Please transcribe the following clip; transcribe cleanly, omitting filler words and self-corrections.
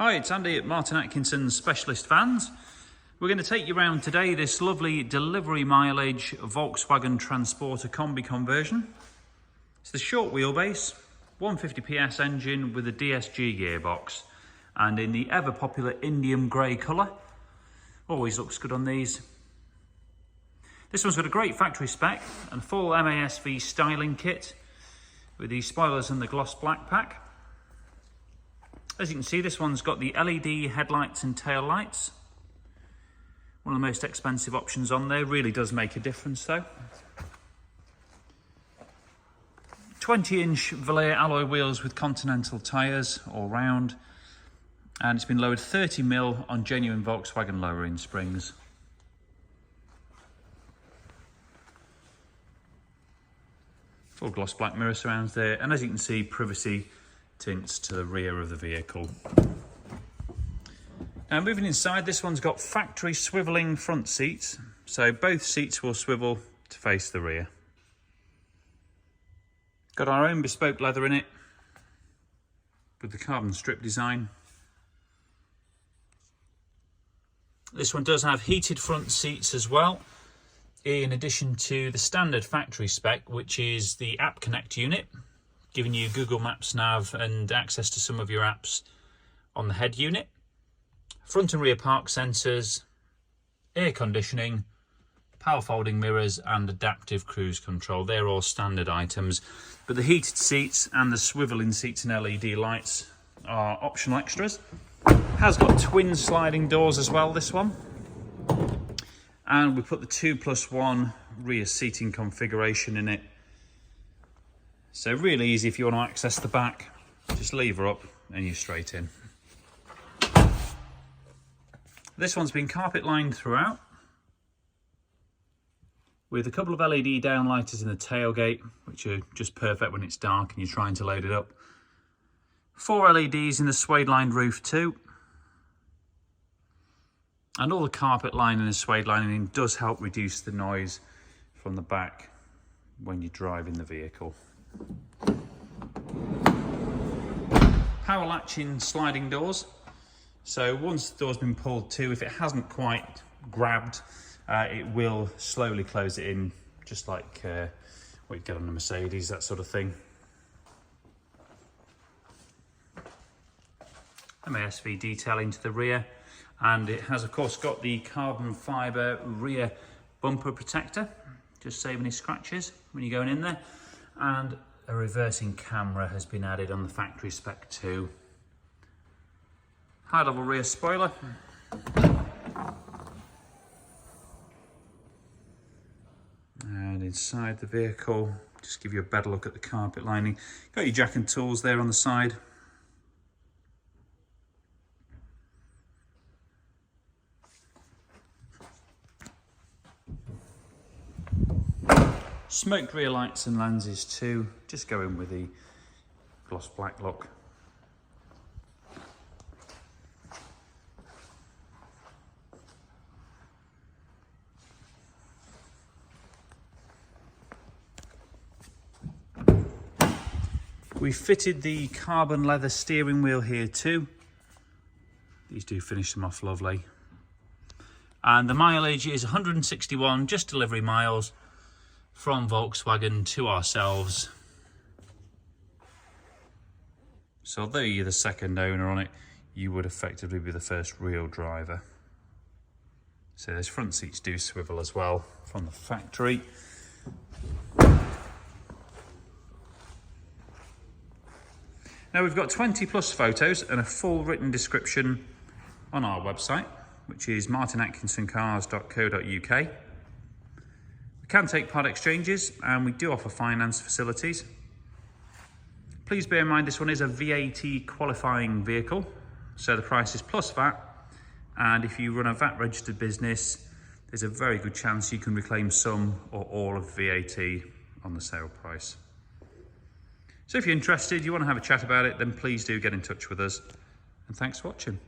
Hi, it's Andy at Martin Atkinson's Specialist Vans. We're going to take you around today this lovely delivery mileage Volkswagen Transporter Kombi conversion. It's the short wheelbase, 150ps engine with a DSG gearbox and in the ever popular Indium Grey colour. Always looks good on these. This one's got a great factory spec and full MASV styling kit with the spoilers and the gloss black pack. As you can see, this one's got the LED headlights and tail lights. One of the most expensive options on there, really does make a difference though. 20-inch Velour alloy wheels with Continental tyres all round, and it's been lowered 30mm on genuine Volkswagen lowering springs. Full gloss black mirror surrounds there, and as you can see, privacy tints to the rear of the vehicle. Now moving inside, this one's got factory swivelling front seats, so both seats will swivel to face the rear. Got our own bespoke leather in it with the carbon strip design. This one does have heated front seats as well, in addition to the standard factory spec, which is the App Connect unit, giving you Google Maps nav and access to some of your apps on the head unit. Front and rear park sensors, air conditioning, power folding mirrors and adaptive cruise control. They're all standard items, but the heated seats and the swivelling seats and LED lights are optional extras. Has got twin sliding doors as well, this one. And we put the 2+1 rear seating configuration in it. So really easy if you want to access the back, just lever up and you're straight in. This one's been carpet lined throughout with a couple of LED downlighters in the tailgate, which are just perfect when it's dark and you're trying to load it up. 4 LEDs in the suede lined roof too. And all the carpet lining and suede lining does help reduce the noise from the back when you're driving the vehicle. Power latching sliding doors. So once the door's been pulled to, if it hasn't quite grabbed, it will slowly close it in, just like what you'd get on a Mercedes, that sort of thing. MASV detailing to the rear, and it has of course got the carbon fibre rear bumper protector, just saving any scratches when you're going in there. And a reversing camera has been added on the factory spec too. High level rear spoiler. And inside the vehicle, just give you a better look at the carpet lining. Got your jack and tools there on the side. Smoked rear lights and lenses too, just go in with the gloss black look. We fitted the carbon leather steering wheel here too. These do finish them off lovely. And the mileage is 161, just delivery miles from Volkswagen to ourselves. So although you're the second owner on it, you would effectively be the first real driver. So those front seats do swivel as well from the factory. Now we've got 20+ photos and a full written description on our website, which is martinatkinsoncars.co.uk. We can take part exchanges and we do offer finance facilities. Please bear in mind this one is a VAT qualifying vehicle, so the price is plus VAT, and if you run a VAT registered business, there's a very good chance you can reclaim some or all of VAT on the sale price. So if you're interested, you want to have a chat about it, then please do get in touch with us, and thanks for watching.